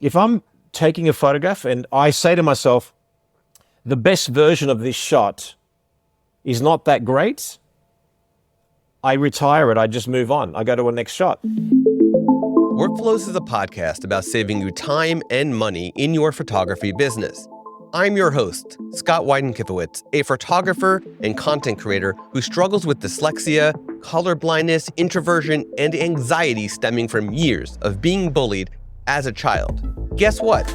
If I'm taking a photograph and I say to myself, the best version of this shot is not that great, I retire it. I just move on. I go to a next shot. Workflows is a podcast about saving you time and money in your photography business. I'm your host, Scott Wyden Kivowitz, a photographer and content creator who struggles with dyslexia, color blindness, introversion, and anxiety stemming from years of being bullied as a child. Guess what?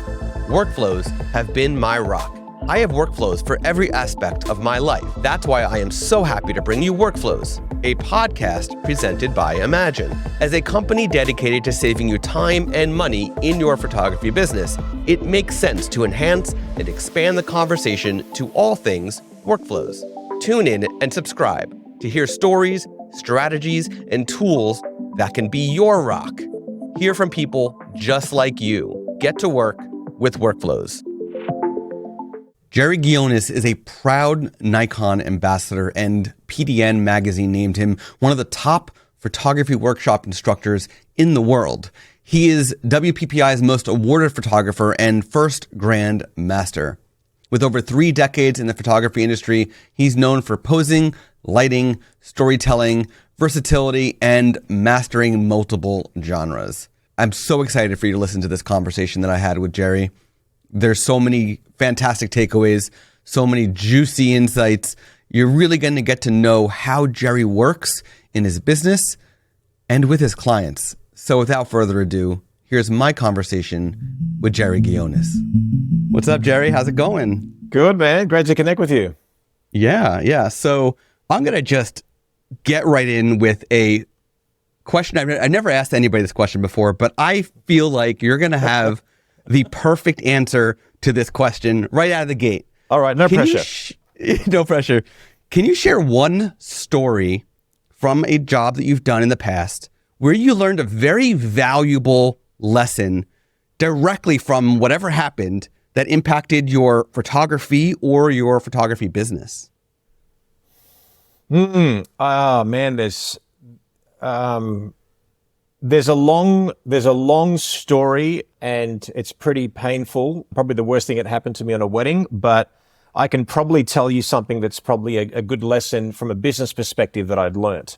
Workflows have been my rock. I have workflows for every aspect of my life. That's why I am so happy to bring you Workflows, a podcast presented by Imagen. As a company dedicated to saving you time and money in your photography business, it makes sense to enhance and expand the conversation to all things workflows. Tune in and subscribe to hear stories, strategies, and tools that can be your rock. Hear from people just like you. Get to work with Workflows. Jerry Ghionis is a proud Nikon Ambassador, and PDN Magazine named him one of the top photography workshop instructors in the world. He is WPPI's most awarded photographer and first Grand Master. With over 3 decades in the photography industry, he's known for posing, lighting, storytelling, versatility, and mastering multiple genres. I'm so excited for you to listen to this conversation that I had with Jerry. There's so many fantastic takeaways, so many juicy insights. You're really going to get to know how Jerry works in his business and with his clients. So without further ado, here's my conversation with Jerry Ghionis. What's up, Jerry? How's it going? Good, man. Great to connect with you. Yeah. So I'm going to just get right in with a question. I never asked anybody this question before, but I feel like you're going to have the perfect answer to this question right out of the gate. All right, no pressure. No pressure. Can you share one story from a job that you've done in the past where you learned a very valuable lesson directly from whatever happened that impacted your photography or your photography business? Man, there's a long story, and it's pretty painful. Probably the worst thing that happened to me on a wedding, but I can probably tell you something that's probably a good lesson from a business perspective that I'd learned,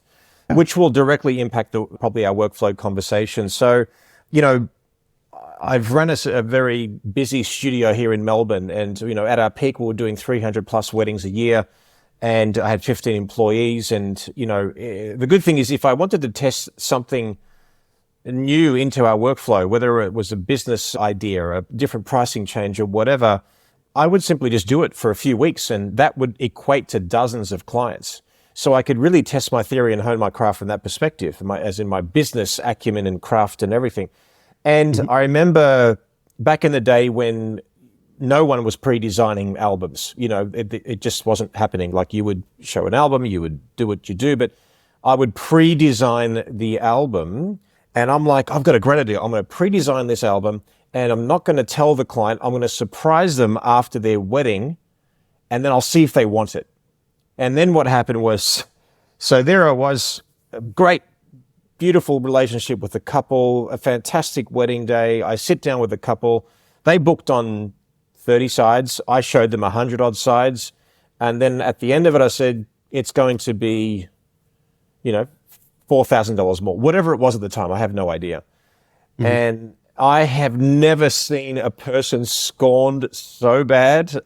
which will directly impact probably our workflow conversation. So, I've run a very busy studio here in Melbourne, and, at our peak, we were doing 300 plus weddings a year, and I had 15 employees. And, the good thing is if I wanted to test something new into our workflow, whether it was a business idea, a different pricing change or whatever, I would simply just do it for a few weeks, and that would equate to dozens of clients. So I could really test my theory and hone my craft from that perspective, as in my business acumen and craft and everything. And I remember back in the day when no one was pre-designing albums, it just wasn't happening. Like, you would show an album, you would do what you do, but I would pre-design the album. And I'm like, I've got a great idea. I'm going to pre-design this album, and I'm not going to tell the client. I'm going to surprise them after their wedding, and then I'll see if they want it. And then what happened was, so there I was, a great, beautiful relationship with the couple, a fantastic wedding day. I sit down with the couple. They booked on 30 sides. I showed them 100 odd sides. And then at the end of it, I said, it's going to be, $4,000 more, whatever it was at the time. I have no idea. Mm-hmm. And I have never seen a person scorned so bad.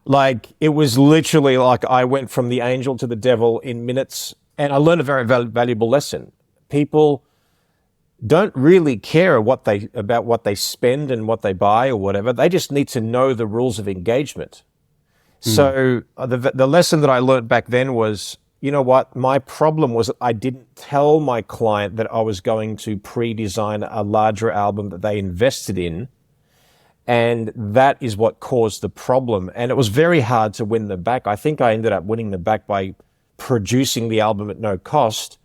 Like, it was literally like I went from the angel to the devil in minutes. And I learned a very valuable lesson. People don't really care about what they spend and what they buy or whatever. They just need to know the rules of engagement. So the lesson that I learned back then was, you know what? My problem was I didn't tell my client that I was going to pre-design a larger album that they invested in. And that is what caused the problem. And it was very hard to win them back. I think I ended up winning them back by producing the album at no cost.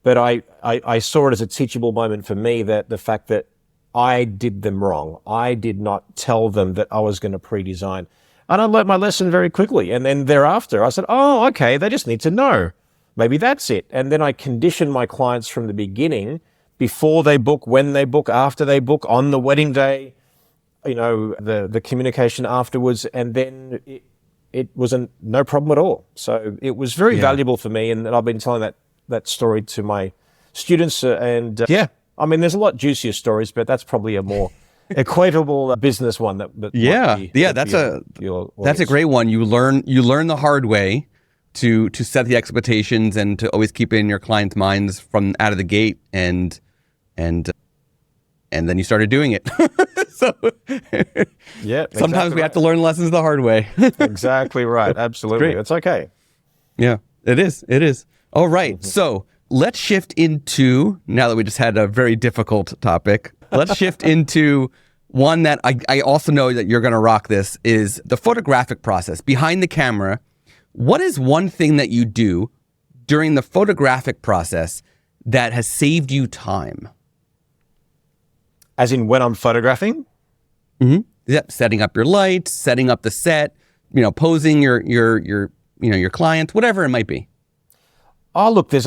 But I saw it as a teachable moment for me, that the fact that I did them wrong. I did not tell them that I was going to pre-design. And I learned my lesson very quickly. And then thereafter, I said, oh, okay, they just need to know. Maybe that's it. And then I conditioned my clients from the beginning before they book, when they book, after they book, on the wedding day, the communication afterwards, and then it was no problem at all. So it was very valuable for me, and I've been telling that story to my students, there's a lot juicier stories, but that's probably a more equatable business one that's a great one. You learn the hard way to set the expectations and to always keep it in your clients' minds from out of the gate, and then you started doing it. So sometimes we have to learn lessons the hard way. Exactly right. Absolutely. It's okay. Yeah, it is. All right. Mm-hmm. So let's shift into, now that we just had a very difficult topic, let's shift into one that I also know that you're going to rock. This is the photographic process behind the camera. What is one thing that you do during the photographic process that has saved you time? As in when I'm photographing? Mm-hmm. Yep. Setting up your lights, setting up the set, posing your client, whatever it might be. Oh, look, there's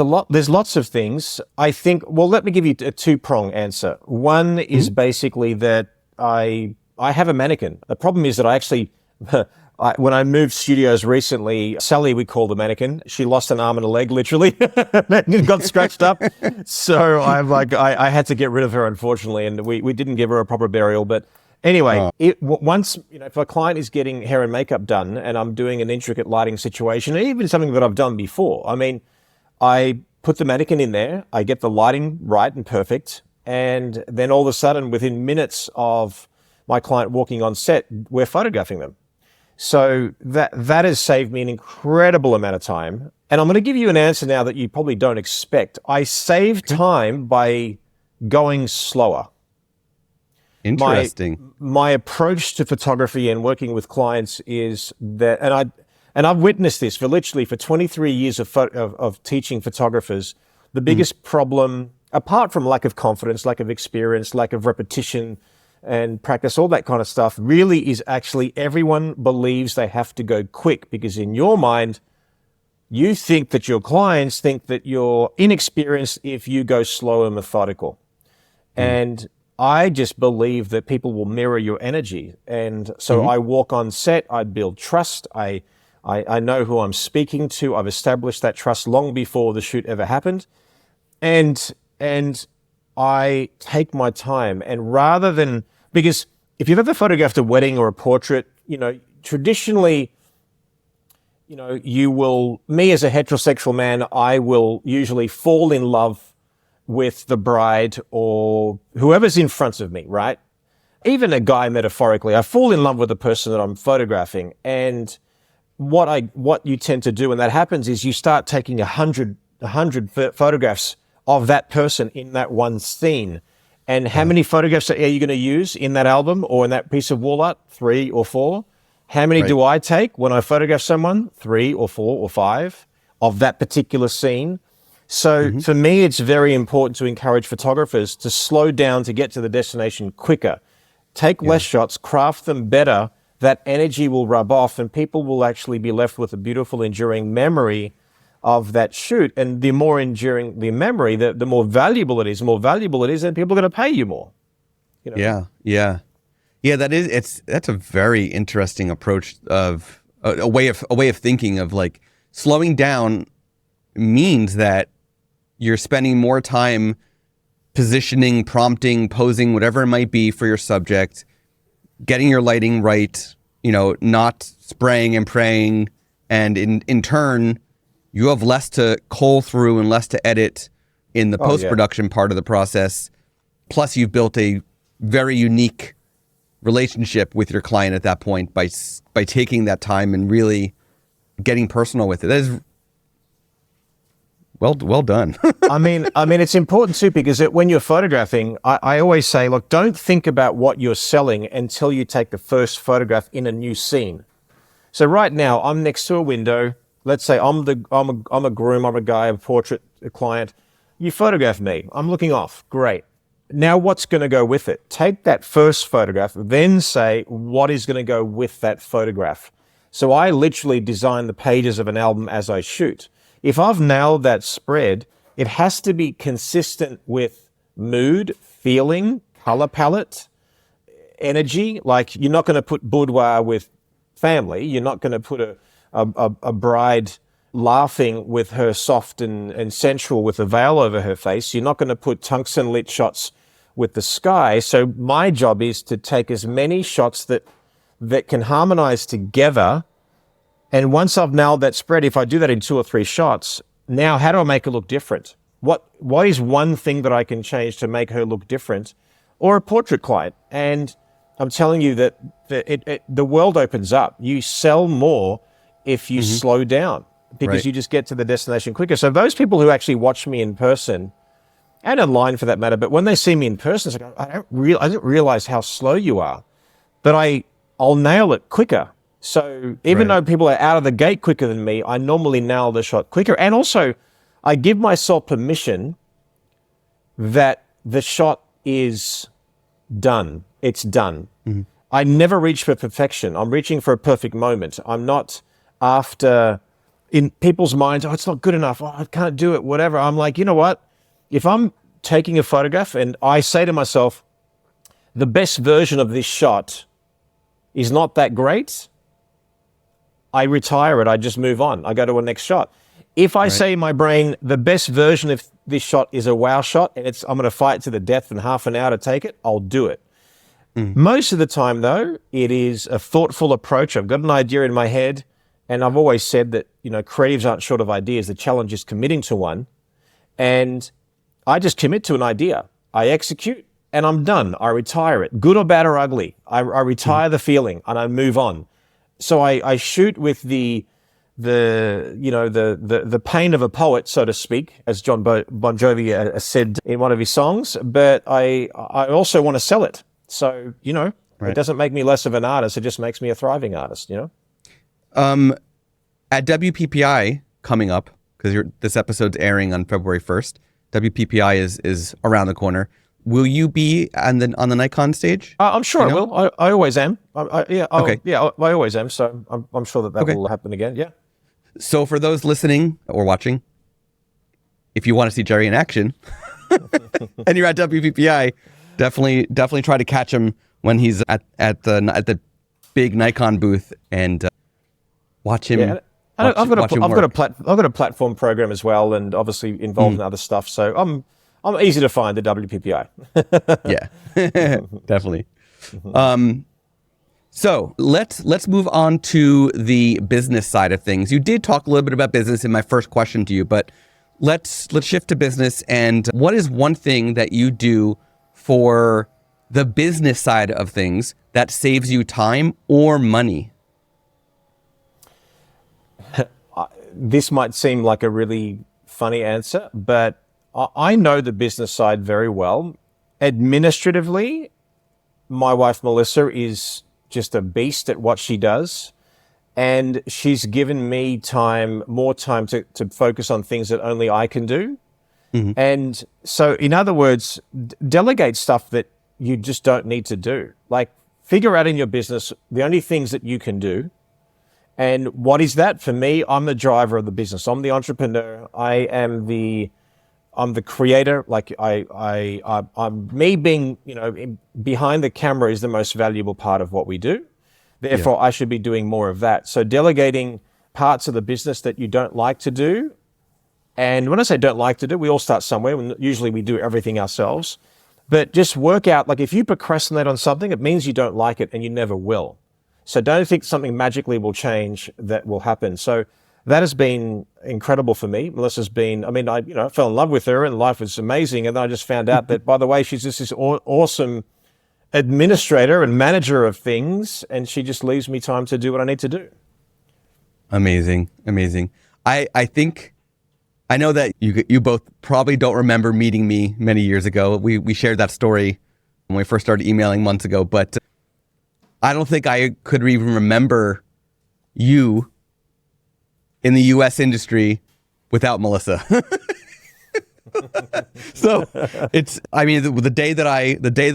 lots of things. I think, well, let me give you a two-prong answer. One is basically that I have a mannequin. The problem is that I actually, when I moved studios recently, Sally, we call the mannequin, she lost an arm and a leg, literally. It got scratched up. So I had to get rid of her, unfortunately, and we didn't give her a proper burial. But anyway, once, if a client is getting hair and makeup done and I'm doing an intricate lighting situation, even something that I've done before, I put the mannequin in there, I get the lighting right and perfect, and then all of a sudden, within minutes of my client walking on set, we're photographing them. So that has saved me an incredible amount of time. And I'm going to give you an answer now that you probably don't expect. I save time by going slower. Interesting. My approach to photography and working with clients is that, and I've witnessed this for 23 years of teaching photographers. The biggest problem, apart from lack of confidence, lack of experience, lack of repetition and practice, all that kind of stuff, really is actually everyone believes they have to go quick, because in your mind, you think that your clients think that you're inexperienced if you go slow and methodical. And I just believe that people will mirror your energy. And so I walk on set, I build trust, I know who I'm speaking to. I've established that trust long before the shoot ever happened. And I take my time, and rather than, because if you've ever photographed a wedding or a portrait, traditionally, you will, me as a heterosexual man, I will usually fall in love with the bride or whoever's in front of me, right? Even a guy, metaphorically, I fall in love with the person that I'm photographing. And what you tend to do when that happens is you start taking 100 photographs of that person in that one scene. And how many photographs are you going to use in that album or in that piece of wall art? 3 or 4. How many do I take when I photograph someone? 3 or 4 or 5 of that particular scene. So for me, it's very important to encourage photographers to slow down to get to the destination quicker. Take less shots, craft them better. That energy will rub off, and people will actually be left with a beautiful, enduring memory of that shoot. And the more enduring the memory, the more valuable it is. The more valuable it is, and people are going to pay you more. Yeah. That's a very interesting approach of a way of thinking of, like, slowing down means that you're spending more time positioning, prompting, posing, whatever it might be for your subject, getting your lighting right, not spraying and praying. And in turn, you have less to cull through and less to edit in the post-production part of the process. Plus, you've built a very unique relationship with your client at that point by taking that time and really getting personal with it. That is well done. I mean, it's important too, because when you're photographing, I always say, look, don't think about what you're selling until you take the first photograph in a new scene. So right now, I'm next to a window. Let's say I'm a groom, I'm a guy, a portrait, a client. You photograph me. I'm looking off. Great. Now, what's going to go with it? Take that first photograph, then say what is going to go with that photograph. So I literally design the pages of an album as I shoot. If I've nailed that spread, it has to be consistent with mood, feeling, color palette, energy. Like, you're not going to put boudoir with family. You're not going to put a bride laughing with her soft and sensual with a veil over her face. You're not going to put tungsten lit shots with the sky. So my job is to take as many shots that can harmonize together. And once I've nailed that spread, if I do that in 2 or 3 shots, now how do I make it look different? What is one thing that I can change to make her look different? Or a portrait client. And I'm telling you that the world opens up. You sell more if you slow down, because you just get to the destination quicker. So those people who actually watch me in person, and online for that matter, but when they see me in person, it's like, I didn't realize how slow you are, but I'll nail it quicker. So even though people are out of the gate quicker than me, I normally nail the shot quicker. And also, I give myself permission that the shot is done. It's done. I never reach for perfection. I'm reaching for a perfect moment. I'm not after, in people's minds, oh, it's not good enough. Oh, I can't do it, whatever. I'm like, you know what? If I'm taking a photograph and I say to myself, the best version of this shot is not that great, I retire it. I just move on. I go to a next shot. If I say in my brain, the best version of this shot is a wow shot, and I'm going to fight to the death in half an hour to take it, I'll do it. Most of the time, though, it is a thoughtful approach. I've got an idea in my head, and I've always said that, creatives aren't short of ideas. The challenge is committing to one. And I just commit to an idea. I execute, and I'm done. I retire it. Good or bad or ugly. I retire the feeling, and I move on. So I shoot with the pain of a poet, so to speak, as John Bon Jovi said in one of his songs. But I also want to sell it. So, it doesn't make me less of an artist. It just makes me a thriving artist, At WPPI coming up, because this episode's airing on February 1st, WPPI is around the corner. Will you be on the Nikon stage? I'm sure I will. I always am. I always am. So I'm sure that will happen again. Yeah. So for those listening or watching, if you want to see Jerry in action and you're at WPPI, definitely try to catch him when he's at the big Nikon booth and watch him. Yeah. I've got a platform program as well, and obviously involved in other stuff. So I'm easy to find at WPPI. Yeah, definitely. So let's move on to the business side of things. You did talk a little bit about business in my first question to you, but let's shift to business. And what is one thing that you do for the business side of things that saves you time or money? This might seem like a really funny answer, but I know the business side very well. Administratively, my wife, Melissa, is just a beast at what she does. And she's given me more time to focus on things that only I can do. And so, in other words, delegate stuff that you just don't need to do. Like, figure out in your business the only things that you can do. And what is that? For me, I'm the driver of the business. I'm the entrepreneur. I'm the creator. Like I'm me being, behind the camera is the most valuable part of what we do. Therefore, I should be doing more of that. So delegating parts of the business that you don't like to do. And when I say don't like to do, we all start somewhere. Usually we do everything ourselves. But just work out, like if you procrastinate on something, it means you don't like it and you never will. So don't think something magically will change that will happen. So that has been incredible for me. Melissa's been, I fell in love with her and life was amazing. And then I just found out that, by the way, she's just this awesome administrator and manager of things. And she just leaves me time to do what I need to do. Amazing. I know that you both probably don't remember meeting me many years ago. We shared that story when we first started emailing months ago, but I don't think I could even remember you in the U.S. industry without Melissa. So the day that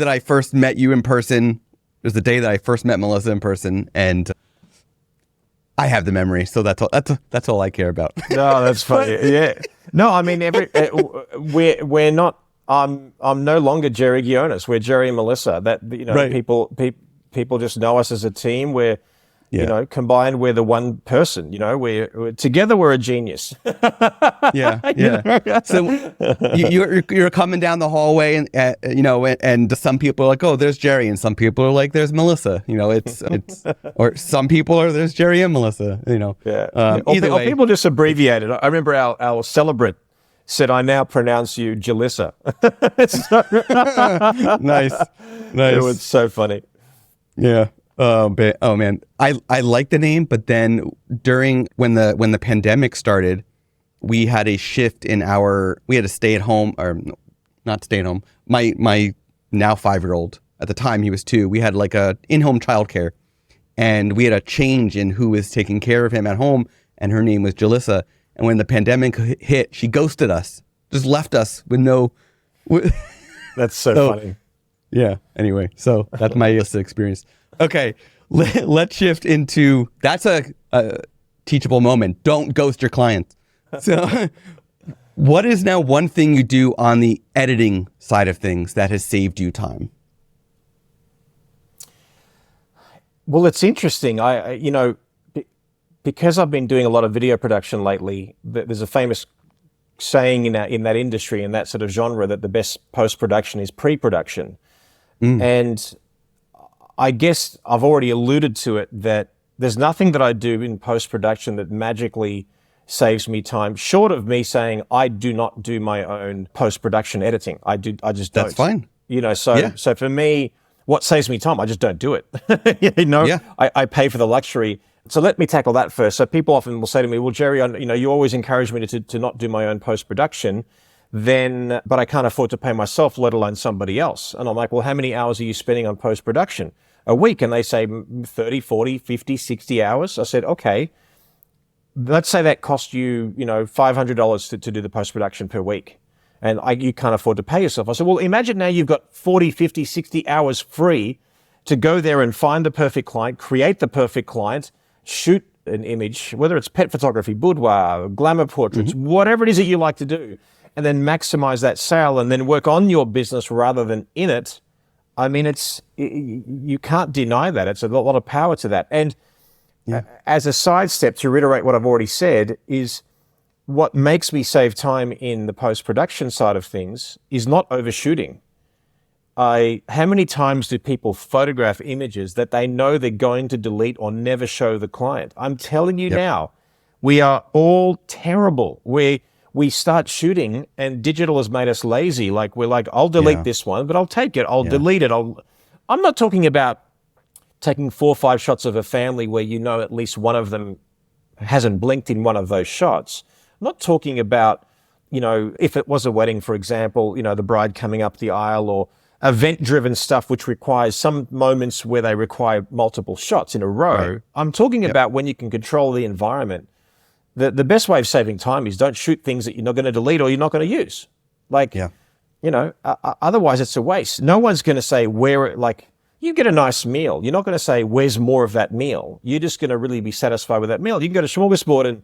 I first met you in person was the day that I first met Melissa in person, and I have the memory, so that's all I care about. No, that's funny. Yeah. No, we're not I'm no longer Jerry Ghionis. We're Jerry and Melissa. That, Right. people just know us as a team. We're, Yeah. combined, we're the one person. We're together. We're a genius. Yeah. Yeah. So you're coming down the hallway, and and some people are like, oh, there's Jerry, and some people are like, there's Melissa. It's or some people are there's Jerry and Melissa. Yeah. Either Or way. people just abbreviate it. I remember our celebrant said, "I now pronounce you Jalissa." Nice. It was so funny. Yeah. Oh man, I like the name, but then when the pandemic started, we had a shift we had to stay at home, or not stay at home. My now 5-year-old, at the time he was 2. We had like a in-home childcare, and we had a change in who was taking care of him at home, and her name was Jalissa. And when the pandemic hit, she ghosted us, just left us with no. That's so funny. Yeah. Anyway, so that's my experience. Okay, let's shift into that's a teachable moment. Don't ghost your clients. So, what is now one thing you do on the editing side of things that has saved you time? Well, it's interesting. Because I've been doing a lot of video production lately, there's a famous saying in that industry, in that sort of genre, that the best post-production is pre-production. And I guess I've already alluded to it, that there's nothing that I do in post-production that magically saves me time, short of me saying I do not do my own post-production editing. I just don't. That's fine. So for me, what saves me time? I just don't do it. Yeah. I pay for the luxury. So let me tackle that first. So people often will say to me, well, Jerry, you always encourage me to not do my own post-production, but I can't afford to pay myself, let alone somebody else. And I'm like, well, how many hours are you spending on post-production a week? And they say 30, 40, 50, 60 hours. I said, okay, let's say that cost you, $500 to do the post-production per week. And you can't afford to pay yourself. I said, well, imagine now you've got 40, 50, 60 hours free to go there and find the perfect client, create the perfect client, shoot an image, whether it's pet photography, boudoir, glamour portraits, whatever it is that you like to do, and then maximize that sale and then work on your business rather than in it. I mean, you can't deny that. It's a lot of power to that. And as a sidestep, to reiterate what I've already said, is what makes me save time in the post-production side of things is not overshooting. How many times do people photograph images that they know they're going to delete or never show the client? I'm telling you now, we are all terrible. We start shooting and digital has made us lazy. Like we're like, I'll delete this one, but I'll take it. I'll delete it. I'm not talking about taking 4 or 5 shots of a family where at least one of them hasn't blinked in one of those shots. I'm not talking about, if it was a wedding, for example, the bride coming up the aisle, or event-driven stuff which requires some moments where they require multiple shots in a row. Right. I'm talking about when you can control the environment. The best way of saving time is don't shoot things that you're not going to delete or you're not going to use. Otherwise it's a waste. No one's going to say you get a nice meal. You're not going to say, where's more of that meal? You're just going to really be satisfied with that meal. You can go to smorgasbord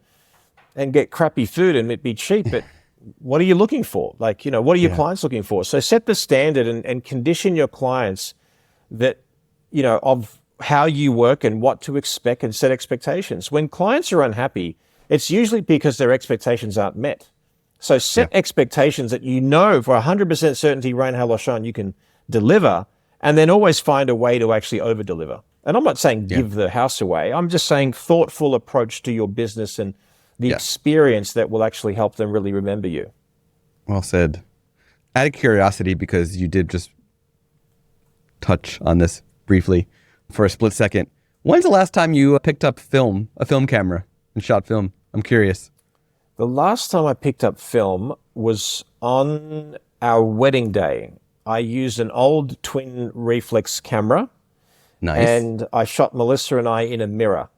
and get crappy food and it be cheap, but what are you looking for? What are your clients looking for? So set the standard and condition your clients that, of how you work and what to expect, and set expectations. When clients are unhappy, it's usually because their expectations aren't met. So set expectations that for 100% certainty, rain, hail, or shine, you can deliver, and then always find a way to actually over-deliver. And I'm not saying give the house away. I'm just saying thoughtful approach to your business and the experience that will actually help them really remember you. Well said. Out of curiosity, because you did just touch on this briefly for a split second, when's the last time you picked up a film camera and shot film? I'm curious. The last time I picked up film was on our wedding day. I used an old twin reflex camera. Nice. And I shot Melissa and I in a mirror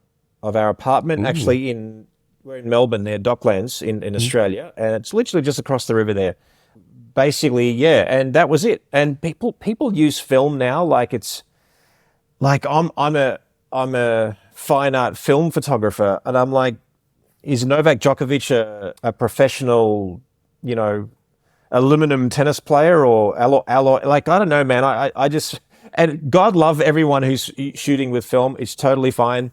of our apartment. Ooh. Actually, we're in Melbourne there, Docklands in Australia, and it's literally just across the river there. Basically, and that was it. And people use film now like it's like I'm a fine art film photographer, and I'm like, is Novak Djokovic a professional, aluminum tennis player or alloy. Like, I don't know, man. I just, and God love everyone who's shooting with film. It's totally fine.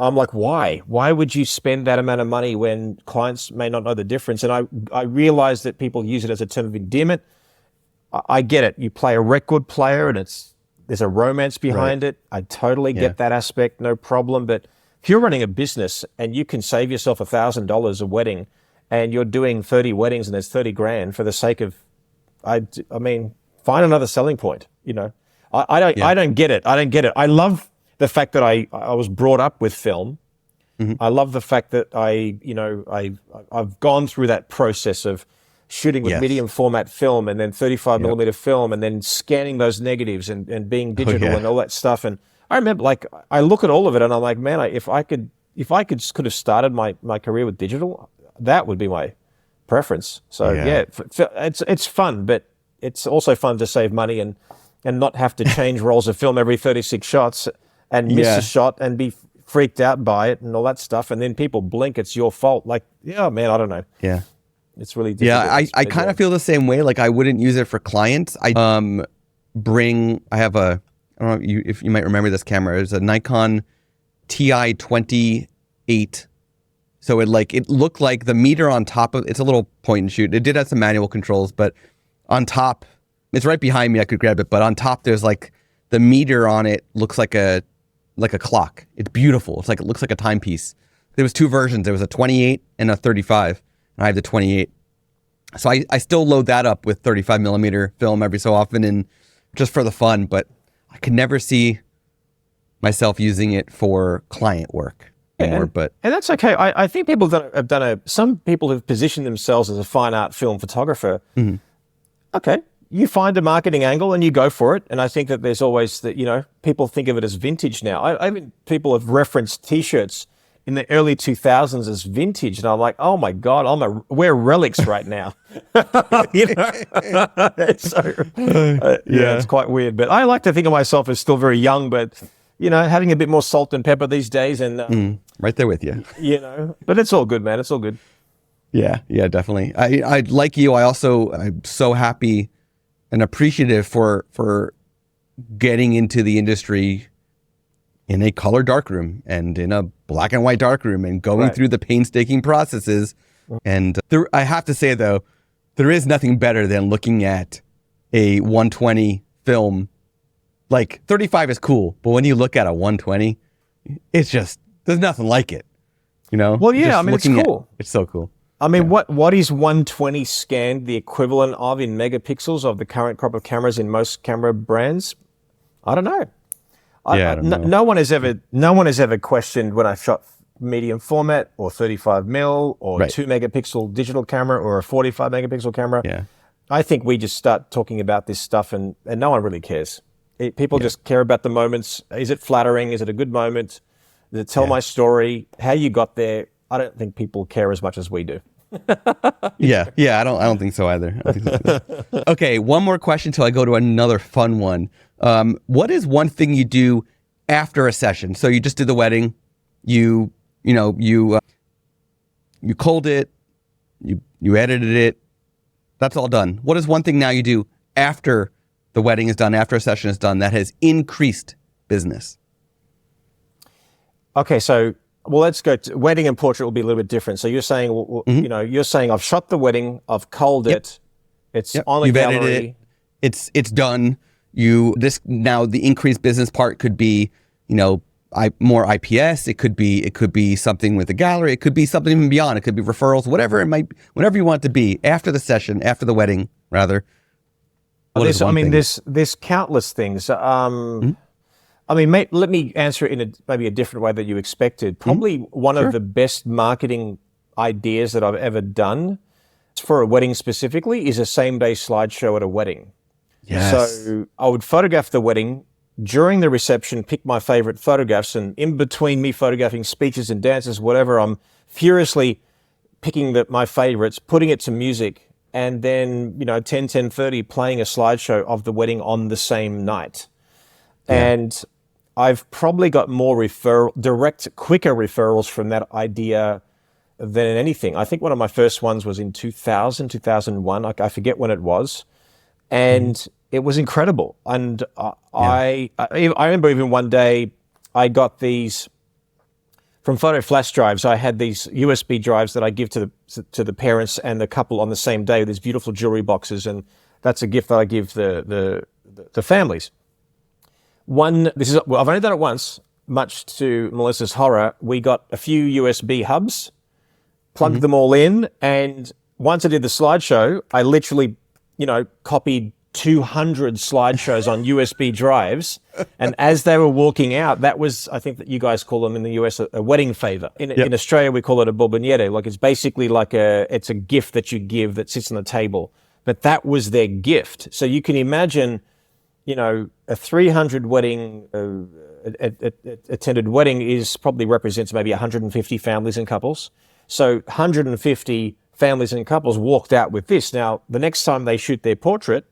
I'm like, why? Why would you spend that amount of money when clients may not know the difference? And I realize that people use it as a term of endearment. I get it. You play a record player and there's a romance behind it. I totally get that aspect, no problem. But if you're running a business and you can save yourself $1,000 a wedding and you're doing 30 weddings and there's 30 grand for the sake of, I mean, find another selling point, you know. I don't get it. I don't get it. I love the fact that I was brought up with film. Mm-hmm. I love the fact that I've gone through that process of shooting with medium format film and then 35 millimeter film and then scanning those negatives and being digital and all that stuff. And I remember, like, I look at all of it and I'm like, man, if I could have started my career with digital, that would be my preference. So it's fun, but it's also fun to save money and not have to change rolls of film every 36 shots and miss a shot and be freaked out by it and all that stuff. And then people blink, it's your fault. Like, man, I don't know. Yeah. It's really difficult. Yeah, I kind of feel the same way. Like, I wouldn't use it for clients. I have I don't know if you might remember this camera. It's a Nikon TI-28. So it looked like the meter on top of, it's a little point and shoot. It did have some manual controls, but on top, it's right behind me. I could grab it, but on top there's like the meter on it looks like a clock. It's beautiful. It looks like a timepiece. There was two versions. There was a 28 and a 35. And I have the 28. So I still load that up with 35 millimeter film every so often and just for the fun, but I could never see myself using it for client work anymore. And that's okay. I think people some people have positioned themselves as a fine art film photographer. Mm-hmm. Okay. You find a marketing angle and you go for it. And I think that there's always that, people think of it as vintage now. I mean, people have referenced t-shirts in the early 2000s as vintage. And I'm like, oh my God, wear relics right now. It's quite weird. But I like to think of myself as still very young, but, having a bit more salt and pepper these days. And right there with you. But it's all good, man. It's all good. Yeah, definitely. I like you. I'm so happy and appreciative for getting into the industry in a color darkroom and in a black and white darkroom and going through the painstaking processes. And I have to say, though, there is nothing better than looking at a 120 film. Like, 35 is cool, but when you look at a 120, it's just, there's nothing like it, Well, yeah, I mean, it's cool. It's so cool. I mean, what is 120 scanned the equivalent of in megapixels of the current crop of cameras in most camera brands? I don't know. I don't know. No one has ever questioned when I shot medium format or 35 mil or 2 megapixel digital camera or a 45 megapixel camera. Yeah. I think we just start talking about this stuff and no one really cares. People just care about the moments. Is it flattering? Is it a good moment? Does it tell my story? How you got there? I don't think people care as much as we do. Yeah. I don't think so either. Okay, one more question till I go to another fun one. What is one thing you do after a session? So you just did the wedding, you culled it, you edited it, that's all done. What is one thing now you do after the wedding is done, after a session is done, that has increased business? Okay, so let's go to wedding and portrait will be a little bit different. So you're saying, you're saying I've shot the wedding, I've culled it, it's on a gallery. Edited it. It's done. Now the increased business part could be, more IPS. It could be something with a gallery. It could be something even beyond. It could be referrals, whatever it might, whatever you want it to be after the session, after the wedding, rather. There's countless things. I mean, let me answer it in maybe a different way that you expected. Probably one of the best marketing ideas that I've ever done for a wedding specifically is a same-day slideshow at a wedding. Yes. So I would photograph the wedding, during the reception, pick my favorite photographs, and in between me photographing speeches and dances, whatever, I'm furiously picking my favorites, putting it to music, and then, 10:30 playing a slideshow of the wedding on the same night. Yeah. And I've probably got more quicker referrals from that idea than anything. I think one of my first ones was in 2000, 2001. I forget when it was. And it was incredible. And I remember even one day I got these from photo flash drives. I had these USB drives that I give to the parents and the couple on the same day, these beautiful jewelry boxes. And that's a gift that I give the families. I've only done it once, much to Melissa's horror. We got a few USB hubs, plugged them all in. And once I did the slideshow, I literally, copied 200 slideshows on USB drives. And as they were walking out, that was, I think that you guys call them in the US, a wedding favor. In Australia, we call it a bomboniere. Like it's basically it's a gift that you give that sits on the table. But that was their gift. So you can imagine, a 300 wedding, attended wedding probably represents maybe 150 families and couples. So 150 families and couples walked out with this. Now, the next time they shoot their portrait,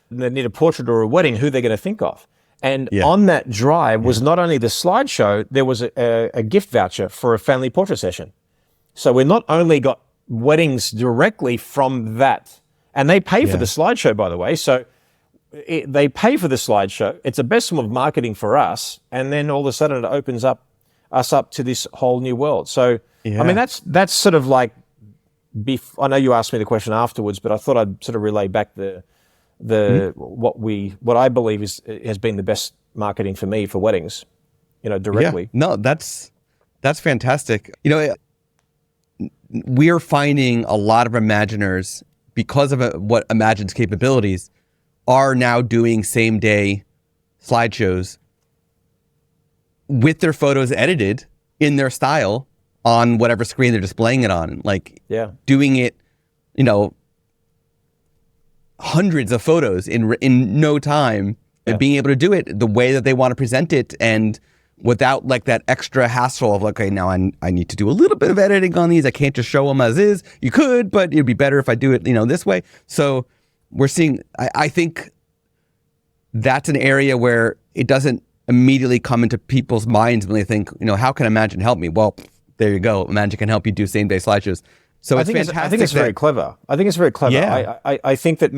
and they need a portrait or a wedding, who they're going to think of. And on that drive was not only the slideshow, there was a gift voucher for a family portrait session. So we not only got weddings directly from that, and they pay for the slideshow, by the way. So they pay for the slideshow. It's the best form of marketing for us. And then all of a sudden it opens us up to this whole new world. So, I mean, that's sort of like, I know you asked me the question afterwards, but I thought I'd sort of relay back what I believe has been the best marketing for me for weddings, directly. Yeah. No, that's fantastic. We are finding a lot of Imaginers, because of what Imagine's capabilities, are now doing same day slideshows with their photos edited in their style on whatever screen they're displaying it on. Doing it, hundreds of photos in no time, and being able to do it the way that they want to present it, and without like that extra hassle of okay, now I need to do a little bit of editing on these. I can't just show them as is. You could, but it'd be better if I do it, this way. So we're seeing, I think that's an area where it doesn't immediately come into people's minds when they think, how can Imagine help me? Well, there you go. Imagine can help you do same day slideshows. So it's fantastic. I think it's very clever. Yeah. I think that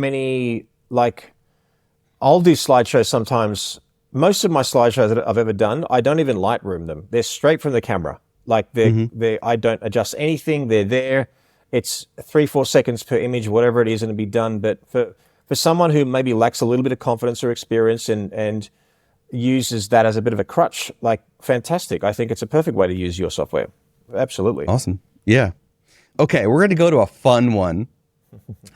I'll do slideshows sometimes. Most of my slideshows that I've ever done, I don't even Lightroom them. They're straight from the camera. I don't adjust anything. They're there. It's 3-4 seconds per image, whatever it is, and it'll be done. But for someone who maybe lacks a little bit of confidence or experience and uses that as a bit of a crutch, fantastic. I think it's a perfect way to use your software. Absolutely. Awesome. Yeah. Okay, we're going to go to a fun one.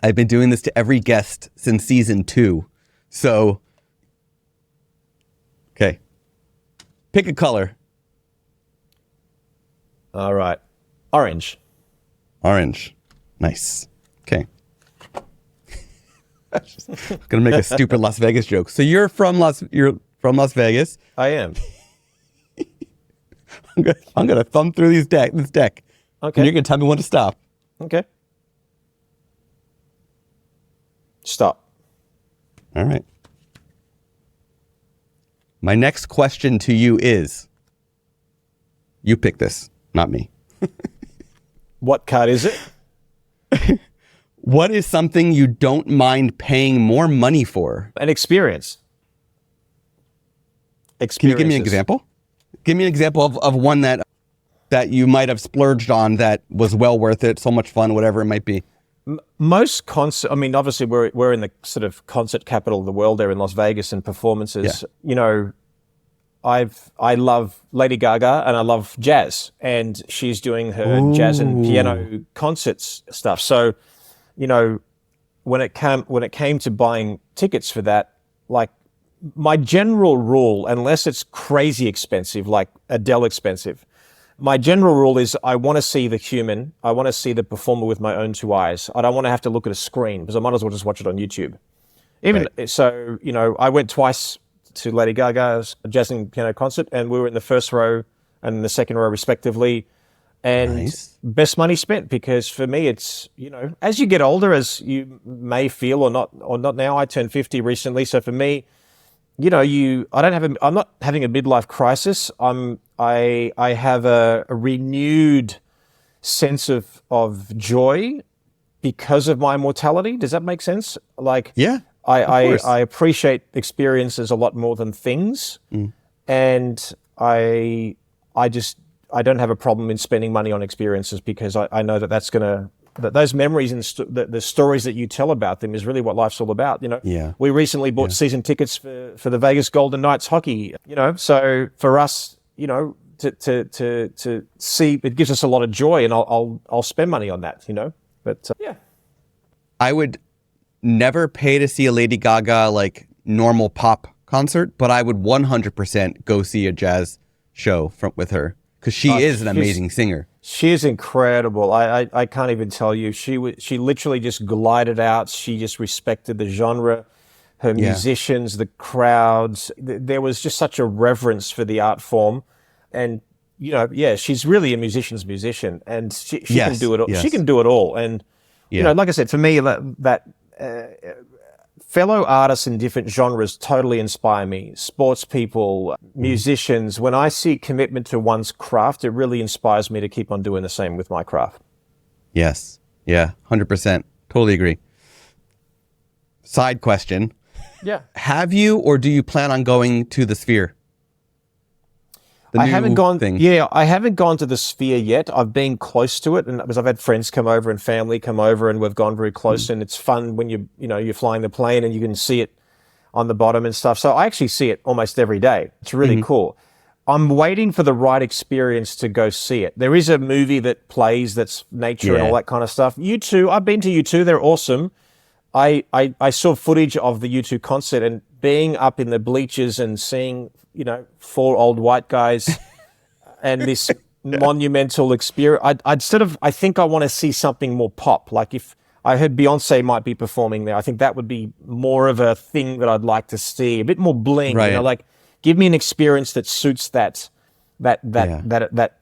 I've been doing this to every guest since season 2. So, okay. Pick a color. All right. Orange. Nice. Okay. I'm going to make a stupid Las Vegas joke. So you're from Las Vegas. I am. I'm going to thumb through this deck. Okay. And you're going to tell me when to stop. Okay. Stop. All right. My next question to you is, you pick this, not me. What card is it? What is something you don't mind paying more money for? An experience. Can you give me an example? Give me an example of one that you might have splurged on that was well worth it, so much fun, whatever it might be. Most concert, obviously we're in the sort of concert capital of the world there in Las Vegas, and performances. Yeah. I love Lady Gaga and I love jazz, and she's doing her jazz and piano concerts stuff. So, when it came to buying tickets for that, my general rule, unless it's crazy expensive, like Adele expensive, my general rule is I want to see the human. I want to see the performer with my own 2 eyes. I don't want to have to look at a screen, because I might as well just watch it on YouTube. So, I went twice to Lady Gaga's jazz and piano concert, and we were in the first row and the second row respectively. And nice. Best money spent, because for me, it's, as you get older, as you may feel or not now, I turned 50 recently. So for me, I'm not having a midlife crisis. I have a renewed sense of joy because of my mortality. Does that make sense? Like, Yeah, I appreciate experiences a lot more than things. And I don't have a problem in spending money on experiences because I know that those memories and the stories that you tell about them is really what life's all about. We recently bought season tickets for the Vegas Golden Knights hockey, so for us, to see, it gives us a lot of joy, and I'll spend money on that, but yeah. I would never pay to see a Lady Gaga like normal pop concert, but I would 100% go see a jazz show with her because she is an amazing singer. She is incredible. I can't even tell you. She literally just glided out. She just respected the genre, her musicians, the crowds. There was just such a reverence for the art form, and she's really a musician's musician, and she can do it all. She can do it all, and like I said, for me, that fellow artists in different genres totally inspire me. Sports people, musicians. When I see commitment to one's craft, it really inspires me to keep on doing the same with my craft. Yes. Yeah, 100%. Totally agree. Side question. Yeah. Have you or do you plan on going to the Sphere? I haven't gone to the Sphere yet. I've been close to it, and because I've had friends come over and family come over, and we've gone very close. And it's fun when you're flying the plane and you can see it on the bottom and stuff. So I actually see it almost every day. It's really cool. I'm waiting for the right experience to go see it. There is a movie that plays that's nature and all that kind of stuff. U2, I've been to U2. They're awesome. I saw footage of the U2 concert, and being up in the bleachers and seeing, 4 old white guys and this monumental experience. I think I want to see something more pop. Like if I heard Beyonce might be performing there, I think that would be more of a thing that I'd like to see, a bit more bling, right. Like give me an experience that suits that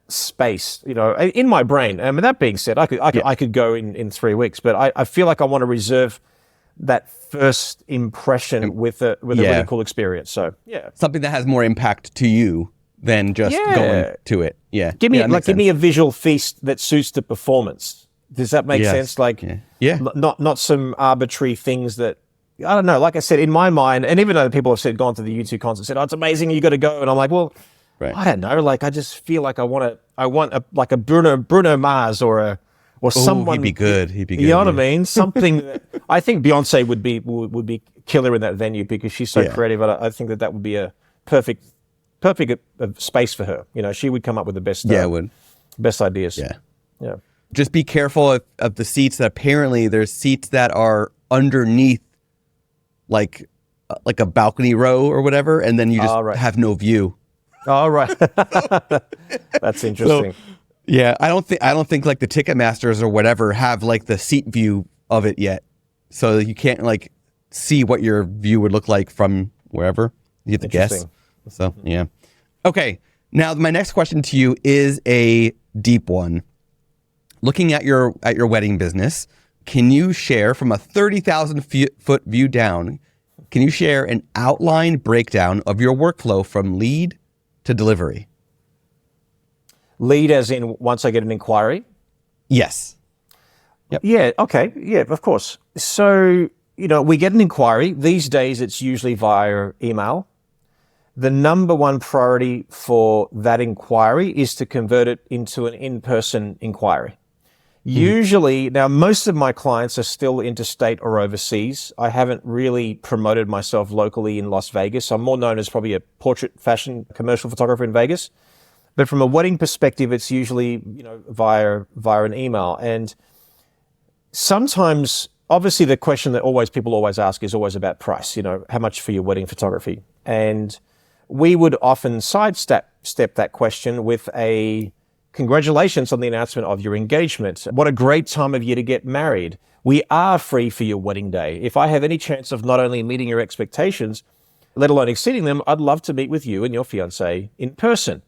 space, in my brain. And with that being said, I could go in 3 weeks, but I feel like I want to reserve that first impression with a really cool experience. So something that has more impact to you than just going to it. Yeah. Give me a visual feast that suits the performance. Does that make sense? Like, not some arbitrary things that, I don't know. Like I said, in my mind, and even though people have gone to the U2 concert, said, "Oh, it's amazing, you got to go," and I'm like, well, I don't know. Like, I just feel like I want a Bruno Mars or someone. He'd be good. He'd be good. You know what I mean? Something that I think Beyonce would be killer in that venue because she's so creative. I think that would be a perfect space for her. She would come up with the best. Best ideas. Yeah. Just be careful of the seats. That apparently there's seats that are underneath, like a balcony row or whatever, and then you just have no view. All right. That's interesting. Yeah, I don't think like the Ticketmasters or whatever have like the seat view of it yet, so you can't like see what your view would look like from wherever. You have to guess. So yeah. Okay. Now my next question to you is a deep one. Looking at your wedding business, can you share from a 30,000 foot view down? Can you share an outline breakdown of your workflow from lead to delivery? Lead as in once I get an inquiry? Yes. Yep. Yeah, okay. Yeah, of course. So, we get an inquiry. These days, it's usually via email. The number one priority for that inquiry is to convert it into an in-person inquiry. Usually, now most of my clients are still interstate or overseas. I haven't really promoted myself locally in Las Vegas. I'm more known as probably a portrait fashion commercial photographer in Vegas. But from a wedding perspective, it's usually, via an email. And sometimes, obviously, the question that people always ask is always about price, how much for your wedding photography? And we would often sidestep that question with a congratulations on the announcement of your engagement. What a great time of year to get married. We are free for your wedding day. If I have any chance of not only meeting your expectations, let alone exceeding them, I'd love to meet with you and your fiancé in person,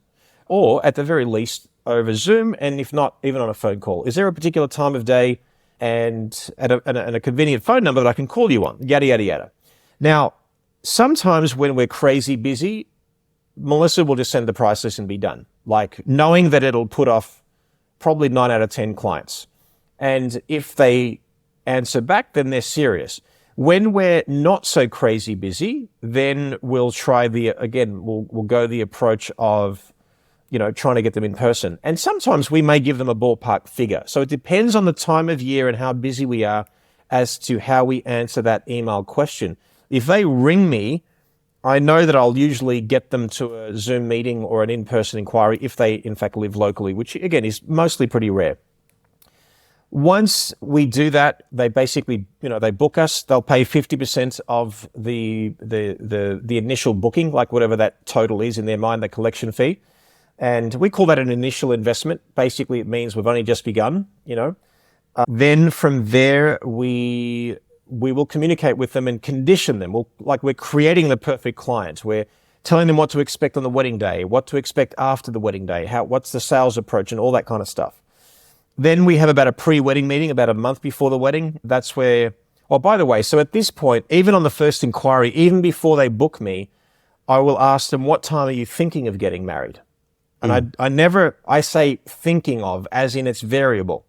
or at the very least over Zoom, and if not, even on a phone call. Is there a particular time of day and at a convenient phone number that I can call you on? Yada, yada, yada. Now, sometimes when we're crazy busy, Melissa will just send the price list and be done. Like knowing that it'll put off probably 9 out of 10 clients. And if they answer back, then they're serious. When we're not so crazy busy, then we'll try we'll go the approach of, trying to get them in person. And sometimes we may give them a ballpark figure. So it depends on the time of year and how busy we are as to how we answer that email question. If they ring me, I know that I'll usually get them to a Zoom meeting or an in-person inquiry if they in fact live locally, which again is mostly pretty rare. Once we do that, they basically, they book us. They'll pay 50% of the initial booking, like whatever that total is in their mind, the collection fee. And we call that an initial investment. Basically, it means we've only just begun, Then from there, we will communicate with them and condition them. We're creating the perfect client. We're telling them what to expect on the wedding day, what to expect after the wedding day, what's the sales approach and all that kind of stuff. Then we have about a pre-wedding meeting about a month before the wedding. That's where, by the way, so at this point, even on the first inquiry, even before they book me, I will ask them, what time are you thinking of getting married? And I say thinking of, as in it's variable.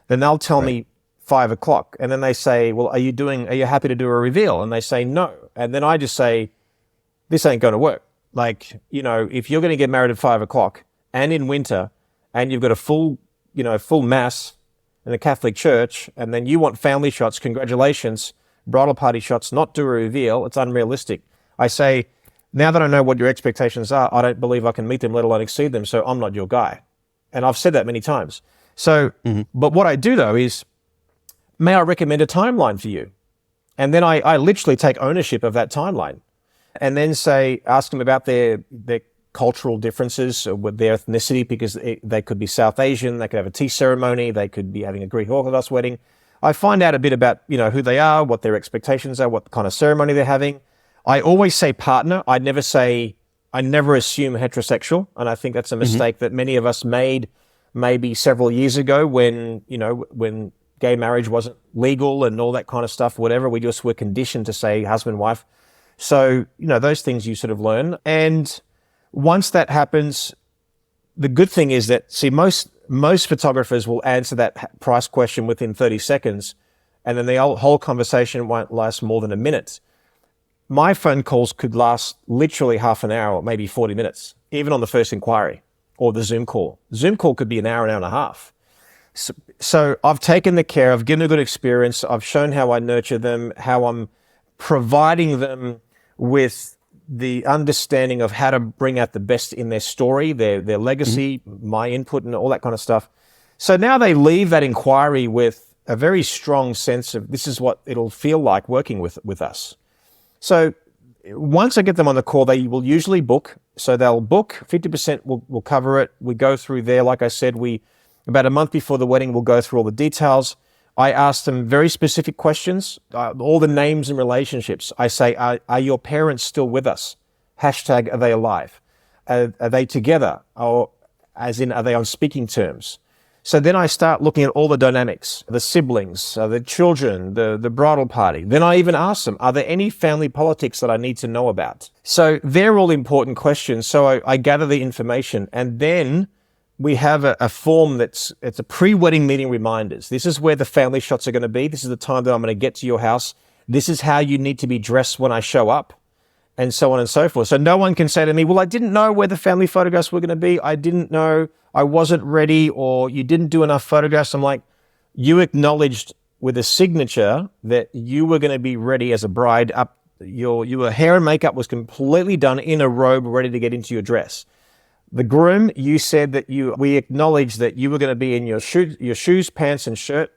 Then they'll tell me 5 o'clock. And then they say, well, are you happy to do a reveal? And they say no. And then I just say, this ain't going to work. If you're going to get married at 5 o'clock and in winter and you've got a full mass in the Catholic Church, and then you want family shots, congratulations, bridal party shots, not do a reveal, it's unrealistic. I say, now that I know what your expectations are, I don't believe I can meet them, let alone exceed them, so I'm not your guy. And I've said that many times. So, But what I do though is, may I recommend a timeline for you? And then I literally take ownership of that timeline and then ask them about their cultural differences with their ethnicity, because they could be South Asian, they could have a tea ceremony, they could be having a Greek Orthodox wedding. I find out a bit about, who they are, what their expectations are, what kind of ceremony they're having. I always say partner. I never assume heterosexual. And I think that's a mistake that many of us made maybe several years ago when gay marriage wasn't legal and all that kind of stuff, whatever. We just were conditioned to say husband, wife. So, those things you sort of learn. And once that happens, the good thing is that, most photographers will answer that price question within 30 seconds, and then the whole conversation won't last more than a minute. My phone calls could last literally half an hour or maybe 40 minutes, even on the first inquiry or the Zoom call. Zoom call could be an hour and a half. So I've taken the care, I've given a good experience, I've shown how I nurture them, how I'm providing them with the understanding of how to bring out the best in their story, their legacy, my input and all that kind of stuff. So now they leave that inquiry with a very strong sense of this is what it'll feel like working with us. So once I get them on the call, they will usually book. So they'll book, 50% will cover it. We go through there. Like I said, about a month before the wedding, we'll go through all the details. I ask them very specific questions, all the names and relationships. I say, are your parents still with us? Hashtag, are they alive? Are they together? Or as in, are they on speaking terms? So then I start looking at all the dynamics, the siblings, the children, the bridal party. Then I even ask them, are there any family politics that I need to know about? So they're all important questions. So I gather the information, and then we have a form it's a pre-wedding meeting reminders. This is where the family shots are going to be. This is the time that I'm going to get to your house. This is how you need to be dressed when I show up, and so on and so forth. So no one can say to me, well, I didn't know where the family photographs were going to be. I didn't know, I wasn't ready, or you didn't do enough photographs. I'm like, you acknowledged with a signature that you were going to be ready as a bride. Your hair and makeup was completely done in a robe, ready to get into your dress. The groom, you said that we acknowledged that you were going to be in your shoes, pants, and shirt,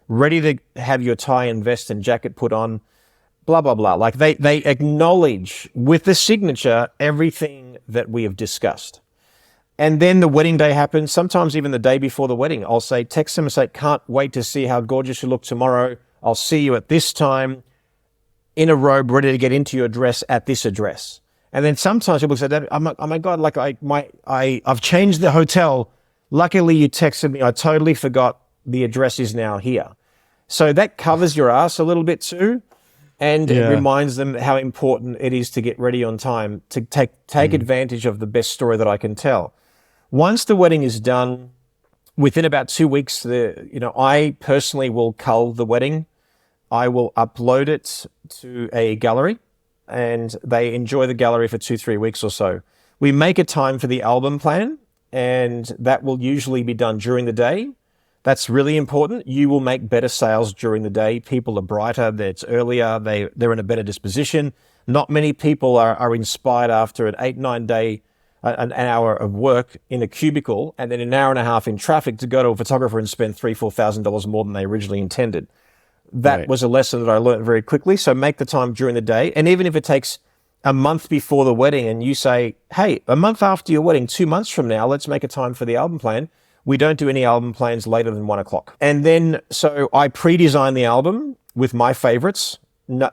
ready to have your tie and vest and jacket put on, blah, blah, blah. Like they acknowledge with the signature everything that we have discussed. And then the wedding day happens, sometimes even the day before the wedding. I'll text them and say, can't wait to see how gorgeous you look tomorrow. I'll see you at this time in a robe, ready to get into your dress at this address. And then sometimes people say, oh my God, like I've changed the hotel. Luckily you texted me. I totally forgot the address is now here. So that covers your ass a little bit too. And it reminds them how important it is to get ready on time, to take advantage of the best story that I can tell. Once the wedding is done, within about 2 weeks, I personally will cull the wedding. I will upload it to a gallery, and they enjoy the gallery for 2-3 weeks or so. We make a time for the album plan, and that will usually be done during the day. That's really important. You will make better sales during the day. People are brighter, it's earlier, they're in a better disposition. Not many people are inspired after an 8-9 day, an hour of work in a cubicle and then an hour and a half in traffic to go to a photographer and spend $3,000-$4,000 more than they originally intended. That was a lesson that I learned very quickly. So make the time during the day. And even if it takes a month before the wedding and you say, hey, a month after your wedding, 2 months from now, let's make a time for the album plan. We don't do any album plans later than 1 o'clock. And then, so I pre-design the album with my favorites.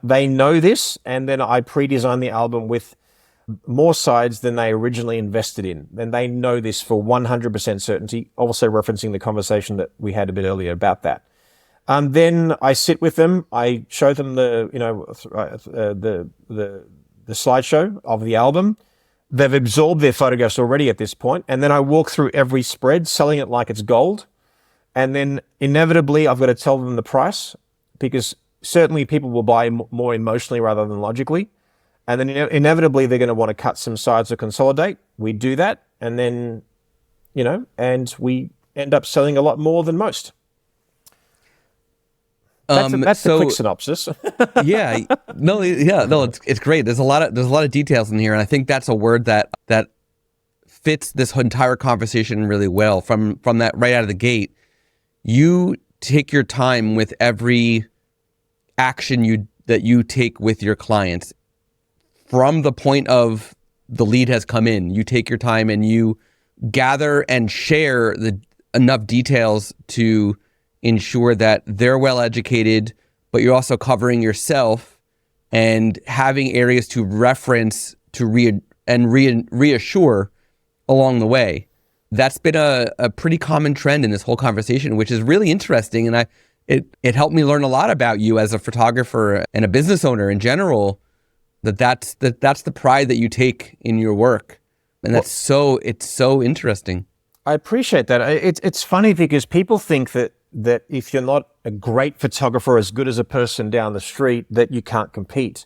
They know this. And then I pre-design the album with more sides than they originally invested in. And they know this for 100% certainty, also referencing the conversation that we had a bit earlier about that. Then I sit with them. I show them the slideshow of the album. They've absorbed their photographs already at this point. And then I walk through every spread, selling it like it's gold. And then inevitably, I've got to tell them the price, because certainly people will buy more emotionally rather than logically. And then inevitably, they're going to want to cut some sides or consolidate. We do that. And then, and we end up selling a lot more than most. That's the quick synopsis. It's great. There's a lot of details in here, and I think that's a word that fits this entire conversation really well. From that right out of the gate, you take your time with every action that you take with your clients. From the point of the lead has come in, you take your time and you gather and share enough details to ensure that they're well educated, but you're also covering yourself and having areas to reference to reassure along the way. That's been a pretty common trend in this whole conversation, which is really interesting. And it helped me learn a lot about you as a photographer and a business owner in general. That's the pride that you take in your work, and it's so interesting. I appreciate that. It's funny because people think that if you're not a great photographer, as good as a person down the street, that you can't compete.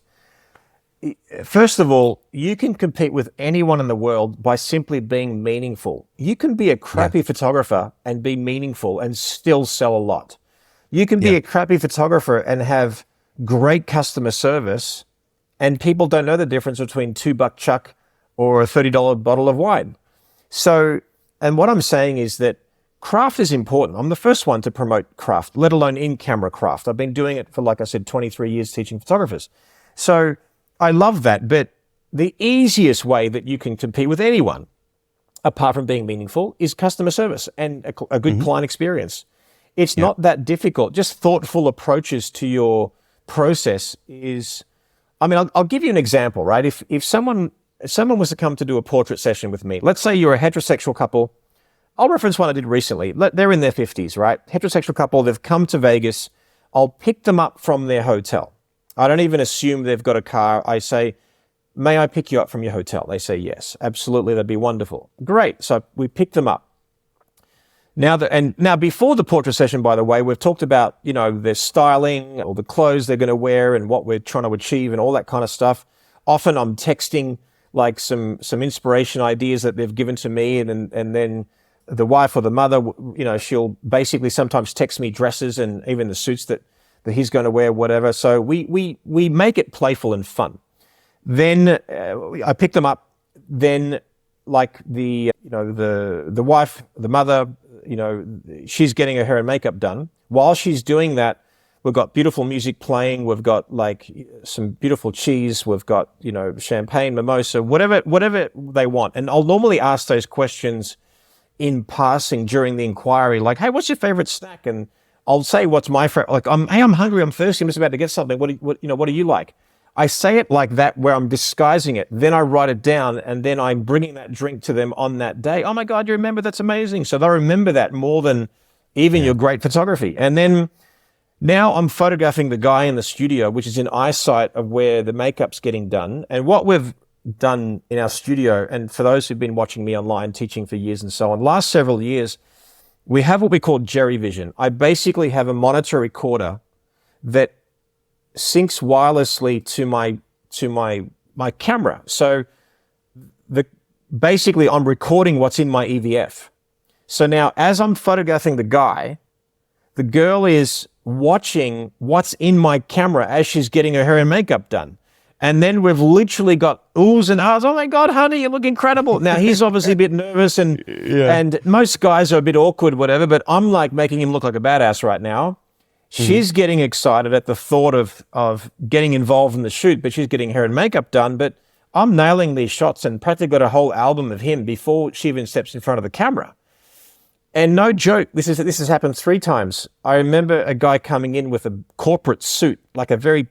First of all, you can compete with anyone in the world by simply being meaningful. You can be a crappy photographer and be meaningful and still sell a lot. You can be a crappy photographer and have great customer service, and people don't know the difference between $2 chuck or a $30 bottle of wine. So, and what I'm saying is that craft is important. I'm the first one to promote craft, let alone in-camera craft. I've been doing it for, like I said, 23 years teaching photographers. So I love that. But the easiest way that you can compete with anyone, apart from being meaningful, is customer service and a good client experience. It's not that difficult. Just thoughtful approaches to your process is, I'll give you an example, right? If someone was to come to do a portrait session with me, let's say you're a heterosexual couple. I'll reference one I did recently. They're in their 50s, right? Heterosexual couple, they've come to Vegas. I'll pick them up from their hotel. I don't even assume they've got a car. I say, may I pick you up from your hotel? They say, yes, absolutely. That'd be wonderful. Great. So we pick them up. Now before the portrait session, by the way, we've talked about, their styling or the clothes they're going to wear and what we're trying to achieve and all that kind of stuff. Often I'm texting like some inspiration ideas that they've given to me, and then the wife or the mother, she'll basically sometimes text me dresses and even the suits that he's going to wear, whatever. So we make it playful and fun. Then I pick them up. Then like the wife, the mother, she's getting her hair and makeup done. While she's doing that, we've got beautiful music playing. We've got like some beautiful cheese. We've got, champagne, mimosa, whatever they want. And I'll normally ask those questions in passing during the inquiry, like, hey, what's your favorite snack? And I'll say, what's my favorite? Like, hey, I'm hungry, I'm thirsty, I'm just about to get something. What do you like? I say it like that, where I'm disguising it. Then I write it down, and then I'm bringing that drink to them on that day. Oh my God, you remember? That's amazing. So they remember that more than even your great photography. And then now I'm photographing the guy in the studio, which is in eyesight of where the makeup's getting done. And what we've done in our studio, and for those who've been watching me online teaching for years and so on, last several years, we have what we call Jerry Vision. I basically have a monitor recorder that syncs wirelessly to my camera. So basically I'm recording what's in my EVF. So now as I'm photographing the guy, the girl is watching what's in my camera as she's getting her hair and makeup done. And then we've literally got oohs and ahs. Oh my God, honey, you look incredible. Now he's obviously a bit nervous and most guys are a bit awkward, whatever, but I'm like making him look like a badass right now. She's getting excited at the thought of getting involved in the shoot, but she's getting hair and makeup done. But I'm nailing these shots and practically got a whole album of him before she even steps in front of the camera. And no joke, this has happened 3 times. I remember a guy coming in with a corporate suit, like a very,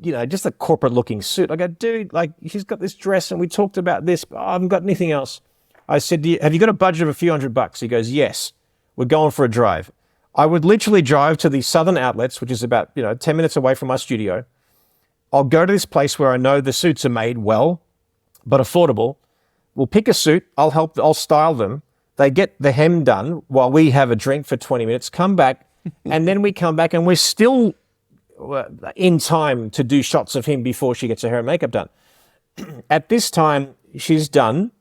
just a corporate looking suit. I go, dude, like she's got this dress and we talked about this, but I haven't got anything else. I said, have you got a budget of a few $100? He goes, yes, we're going for a drive. I would literally drive to the Southern Outlets, which is about 10 minutes away from my studio. I'll go to this place where I know the suits are made well, but affordable. We'll pick a suit. I'll style them. They get the hem done while we have a drink for 20 minutes, come back, and then we come back and we're still in time to do shots of him before she gets her hair and makeup done. At this time, she's done.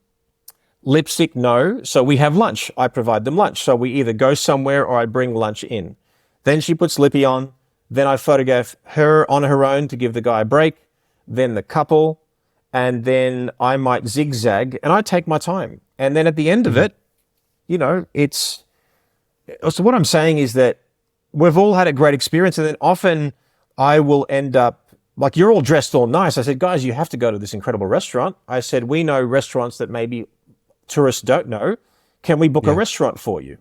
Lipstick, no. So we have lunch. I provide them lunch. So we either go somewhere or I bring lunch in. Then she puts lippy on. Then I photograph her on her own to give the guy a break. Then the couple. And then I might zigzag and I take my time. And then at the end of it, it's... So what I'm saying is that we've all had a great experience. And then often I will end up, like you're all dressed all nice. I said, guys, you have to go to this incredible restaurant. I said, we know restaurants that maybe tourists don't know. Can we book a restaurant for you?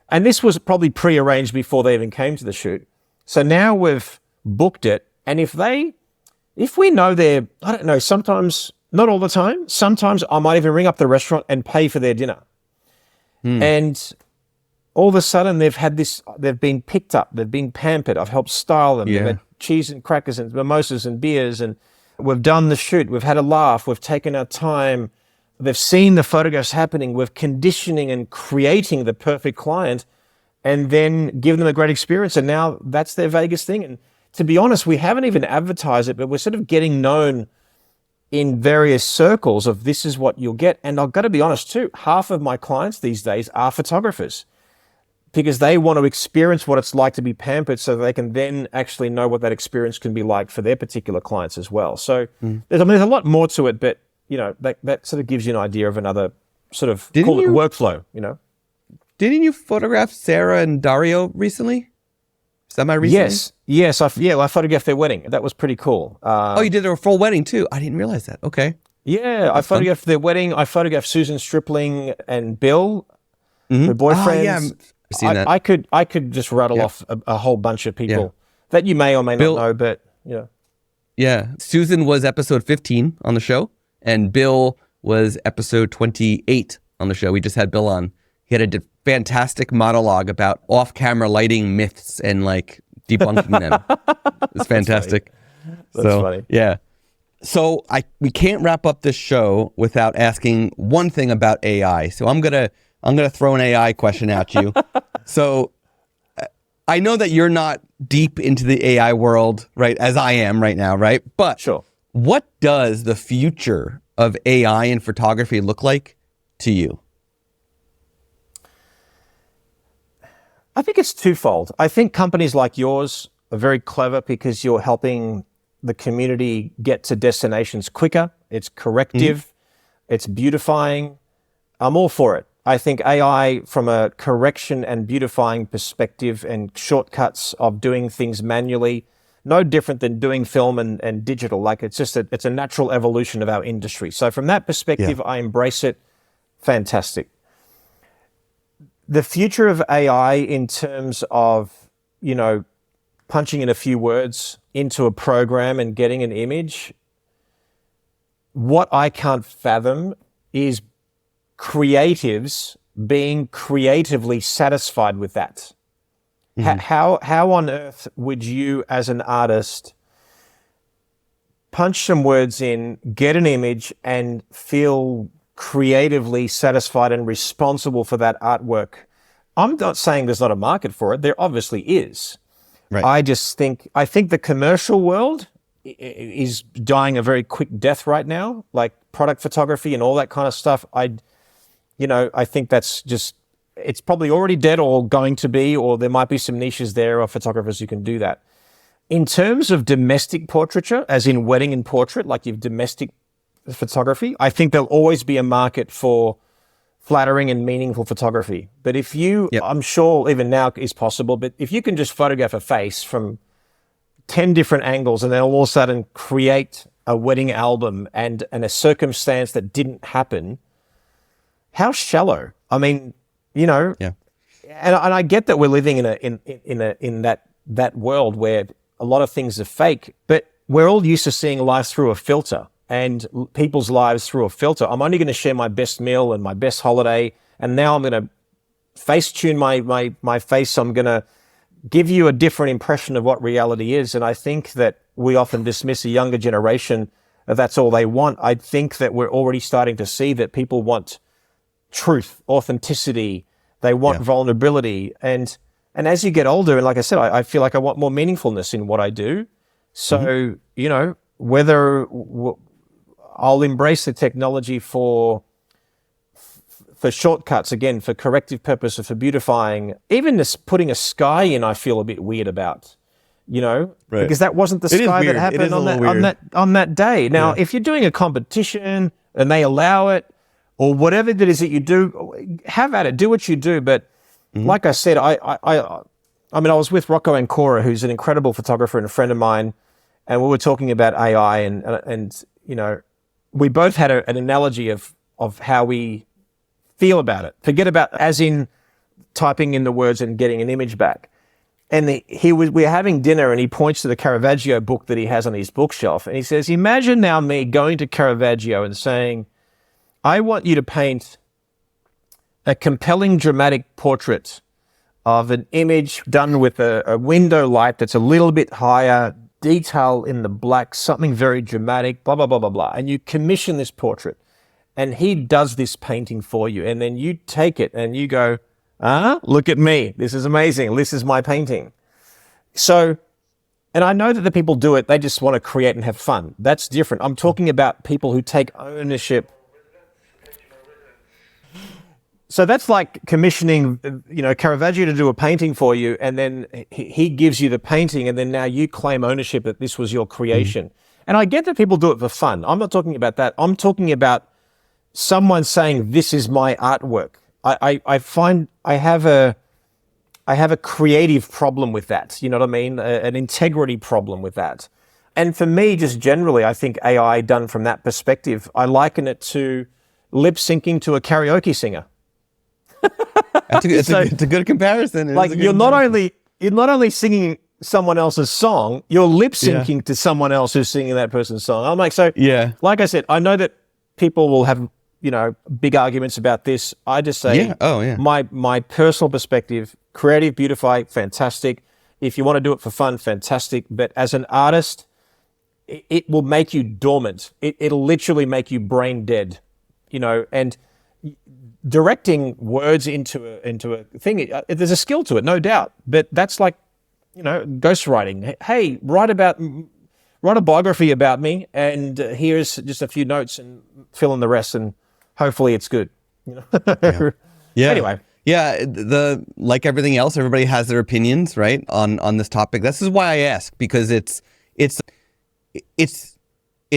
And this was probably pre-arranged before they even came to the shoot. So now we've booked it. And if we know they're, I don't know, sometimes, not all the time, sometimes I might even ring up the restaurant and pay for their dinner. And all of a sudden they've been picked up, they've been pampered. I've helped style them. They've had cheese and crackers and mimosas and beers, and we've done the shoot. We've had a laugh. We've taken our time. They've seen the photographs happening. We're conditioning and creating the perfect client and then give them a great experience. And now that's their Vegas thing. And to be honest, we haven't even advertised it, but we're sort of getting known in various circles of this is what you'll get. And I've got to be honest too, half of my clients these days are photographers because they want to experience what it's like to be pampered so they can then actually know what that experience can be like for their particular clients as well. So there's a lot more to it, but that sort of gives you an idea of another sort of workflow, Didn't you photograph Sarah and Dario recently? Semi-recently? Yes. I photographed their wedding. That was pretty cool. You did their full wedding too? I didn't realize that. Okay. Yeah, I photographed their wedding. I photographed Susan Stripling and Bill, her boyfriends. I've seen that. I could just rattle off a whole bunch of people that you may or may not know, but Yeah, Susan was episode 15 on the show, and Bill was episode 28 on the show. We just had Bill on. He had a fantastic monologue about off-camera lighting myths and like debunking them. It's fantastic. That's funny. Yeah. So we can't wrap up this show without asking one thing about AI. So I'm gonna throw an AI question at you. So I know that you're not deep into the AI world, right? As I am right now, right? But sure. What does the future of AI in photography look like to you? I think it's twofold. I think companies like yours are very clever because you're helping the community get to destinations quicker. It's corrective. It's beautifying. I'm all for it. I think AI from a correction and beautifying perspective and shortcuts of doing things manually, no different than doing film and digital. Like it's a natural evolution of our industry. So from that perspective, I embrace it. Fantastic. The future of AI in terms of, punching in a few words into a program and getting an image, what I can't fathom is creatives being creatively satisfied with that. How on earth would you as an artist punch some words in, get an image and feel creatively satisfied and responsible for that artwork? I'm not saying there's not a market for it. There obviously is. Right. I think the commercial world is dying a very quick death right now, like product photography and all that kind of stuff. I think that's just, it's probably already dead or going to be, or there might be some niches there of photographers who can do that. In terms of domestic portraiture, as in wedding and portrait, like your domestic photography, I think there'll always be a market for flattering and meaningful photography. But if you, I'm sure even now is possible, but if you can just photograph a face from 10 different angles and then all of a sudden create a wedding album and a circumstance that didn't happen, how shallow. I mean, and I get that we're living in that world where a lot of things are fake, but we're all used to seeing life through a filter and people's lives through a filter. I'm only going to share my best meal and my best holiday, and now I'm going to face tune my face. I'm going to give you a different impression of what reality is. And I think that we often dismiss a younger generation if that's all they want. I think that we're already starting to see that people want truth, authenticity, they want vulnerability. And as you get older, and like I said, I feel like I want more meaningfulness in what I do. So, whether I'll embrace the technology for shortcuts, again, for corrective purposes, for beautifying, even just putting a sky in, I feel a bit weird about, because that wasn't the sky that happened on that day. Now, if you're doing a competition and they allow it, or whatever it is that you do, have at it, do what you do. But like I said, I mean, I was with Rocco Ancora, who's an incredible photographer and a friend of mine, and we were talking about AI, and we both had an analogy of how we feel about it. Forget about as in typing in the words and getting an image back. And we were having dinner, and he points to the Caravaggio book that he has on his bookshelf, and he says, imagine now me going to Caravaggio and saying, I want you to paint a compelling, dramatic portrait of an image done with a window light that's a little bit higher, detail in the black, something very dramatic, blah, blah, blah, blah, blah. And you commission this portrait, and he does this painting for you. And then you take it and you go, look at me. This is amazing. This is my painting. So, and I know that the people do it, they just want to create and have fun. That's different. I'm talking about people who take ownership. So that's like commissioning, Caravaggio to do a painting for you, and then he gives you the painting, and then now you claim ownership that this was your creation. And I get that people do it for fun. I'm not talking about that. I'm talking about someone saying, this is my artwork. I find I have a creative problem with that. You know what I mean? An integrity problem with that. And for me, just generally, I think AI done from that perspective, I liken it to lip syncing to a karaoke singer. It's a good comparison. You're not only singing someone else's song, you're lip syncing to someone else who's singing that person's song. I'm like, like I said, I know that people will have, big arguments about this. I just say, my personal perspective, creative, beautify, fantastic. If you want to do it for fun, fantastic. But as an artist, it will make you dormant. It'll literally make you brain dead, and directing words into a thing, there's a skill to it, no doubt. But that's like, ghostwriting. Hey, write a biography about me, and here's just a few notes, and fill in the rest, and hopefully it's good. Anyway. Yeah, like everything else, everybody has their opinions, right, on this topic. This is why I ask, because it's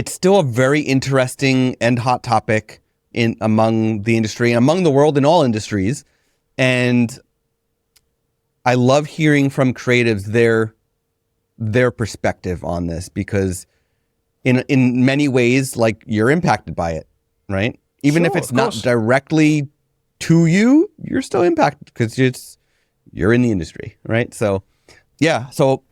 still a very interesting and hot topic among the industry and among the world in all industries. And I love hearing from creatives their perspective on this, because in many ways, like, you're impacted by it, right? Even if it's not directly to you, you're still impacted because you're in the industry, right? So so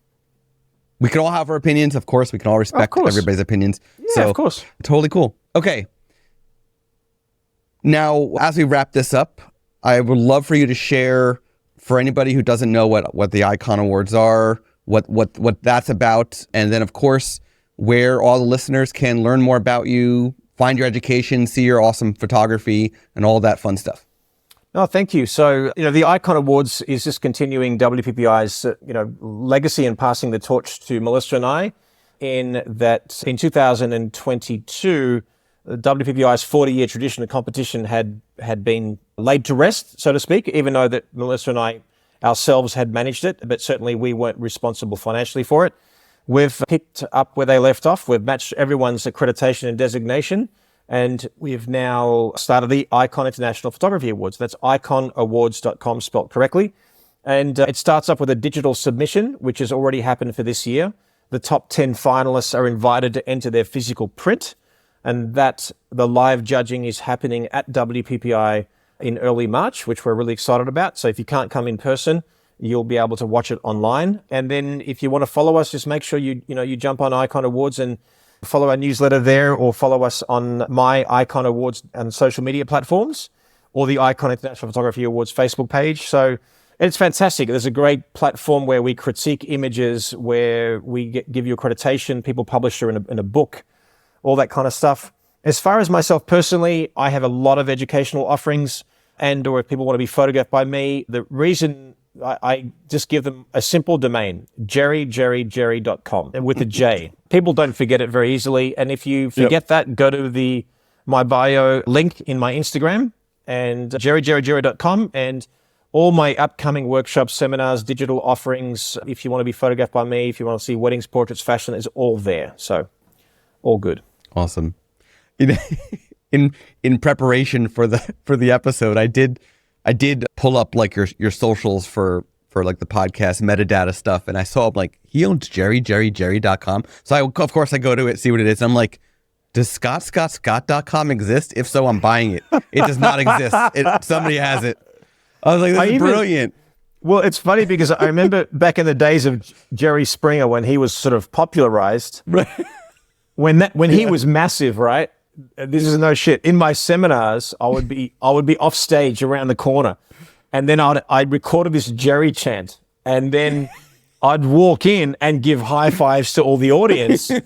we can all have our opinions, of course. We can all respect everybody's opinions. Yeah, of course. Totally cool. Okay. Now, as we wrap this up, I would love for you to share, for anybody who doesn't know what the Icon Awards are, what that's about, and then, of course, where all the listeners can learn more about you, find your education, see your awesome photography, and all that fun stuff. Oh, thank you. So, the Icon Awards is just continuing WPPI's, legacy and passing the torch to Melissa and I, in that in 2022, WPPI's 40-year tradition of competition had been laid to rest, so to speak, even though that Melissa and I ourselves had managed it, but certainly we weren't responsible financially for it. We've picked up where they left off. We've matched everyone's accreditation and designation, and we've now started the Icon International Photography Awards. That's iconawards.com, spelled correctly. And it starts up with a digital submission, which has already happened for this year. The top 10 finalists are invited to enter their physical print, and that the live judging is happening at WPPI in early March, which we're really excited about. So if you can't come in person, you'll be able to watch it online. And then if you want to follow us, just make sure you jump on Icon Awards and follow our newsletter there, or follow us on my Icon Awards and social media platforms, or the Icon International Photography Awards Facebook page. So it's fantastic. There's a great platform where we critique images, where we give you accreditation, people publish in a book, all that kind of stuff. As far as myself personally, I have a lot of educational offerings, or if people want to be photographed by me, the reason I just give them a simple domain, jerry.com, and with a J. People don't forget it very easily. And if you forget that, go to my bio link in my Instagram, and jerry.com, and all my upcoming workshops, seminars, digital offerings. If you want to be photographed by me, if you want to see weddings, portraits, fashion, is all there. So all good. Awesome. In preparation for the episode, I did pull up like your socials for like the podcast metadata stuff, and I saw like he owns jerry.com. So of course I go to it, see what it is. I'm like, does scott.com exist? If so, I'm buying it. It does not exist. Somebody has it. I was like, this is brilliant. Well, it's funny because I remember back in the days of Jerry Springer, when he was sort of popularized, right. when he was massive, right? This is no shit. In my seminars, I would be off stage around the corner, and then I'd recorded this Jerry chant, and then I'd walk in and give high fives to all the audience, and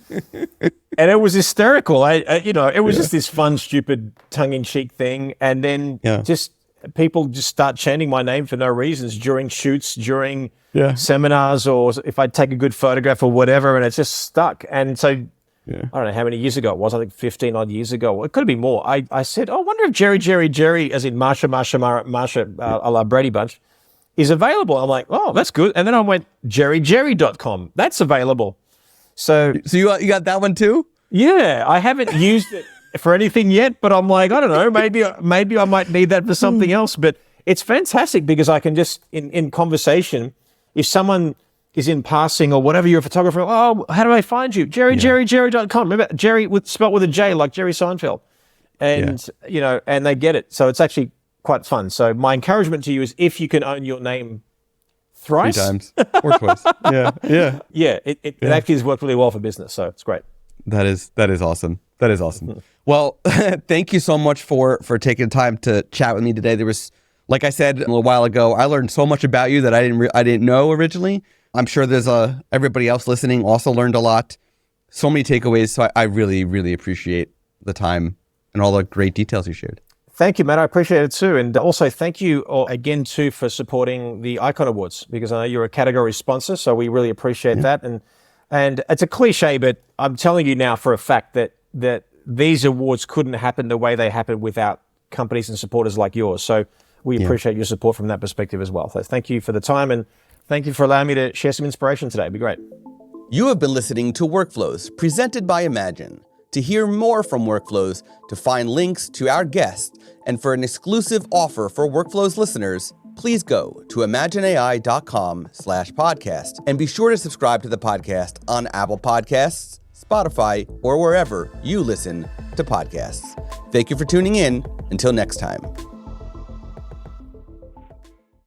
it was hysterical. It was just this fun, stupid, tongue-in-cheek thing, and then just people just start chanting my name for no reasons during shoots, during seminars, or if I'd take a good photograph or whatever, and it's just stuck. And so I don't know how many years ago it was. I think 15 odd years ago. It could have been more. I said, I wonder if Jerry, as in Marsha, a la Brady Bunch, is available. I'm like, oh, that's good. And then I went, jerry.com. That's available. So you got that one too? Yeah, I haven't used it for anything yet, but I'm like, I don't know, maybe I might need that for something else. But it's fantastic because I can just, in conversation, if someone is in passing or whatever, you're a photographer, oh, how do I find you? Jerry.com. Remember, Jerry spelled with a J, like Jerry Seinfeld. And, and they get it. So it's actually quite fun. So my encouragement to you is, if you can own your name thrice. 3 times or twice. Yeah. Yeah, it actually has worked really well for business. So it's great. That is awesome. That is awesome. Well, thank you so much for taking time to chat with me today. There was, like I said a little while ago, I learned so much about you that I didn't know originally. I'm sure there's everybody else listening also learned a lot. So many takeaways. So I really, really appreciate the time and all the great details you shared. Thank you, Matt. I appreciate it too. And also thank you again too for supporting the Icon Awards, because I know you're a category sponsor. So we really appreciate that. And it's a cliche, but I'm telling you now for a fact that these awards couldn't happen the way they happen without companies and supporters like yours. So we appreciate your support from that perspective as well. So thank you for the time, and thank you for allowing me to share some inspiration today. It'd be great. You have been listening to Workflows, presented by Imagen. To hear more from Workflows, to find links to our guests, and for an exclusive offer for Workflows listeners, please go to imagen-ai.com/podcast, and be sure to subscribe to the podcast on Apple Podcasts, Spotify, or wherever you listen to podcasts. Thank you for tuning in. Until next time.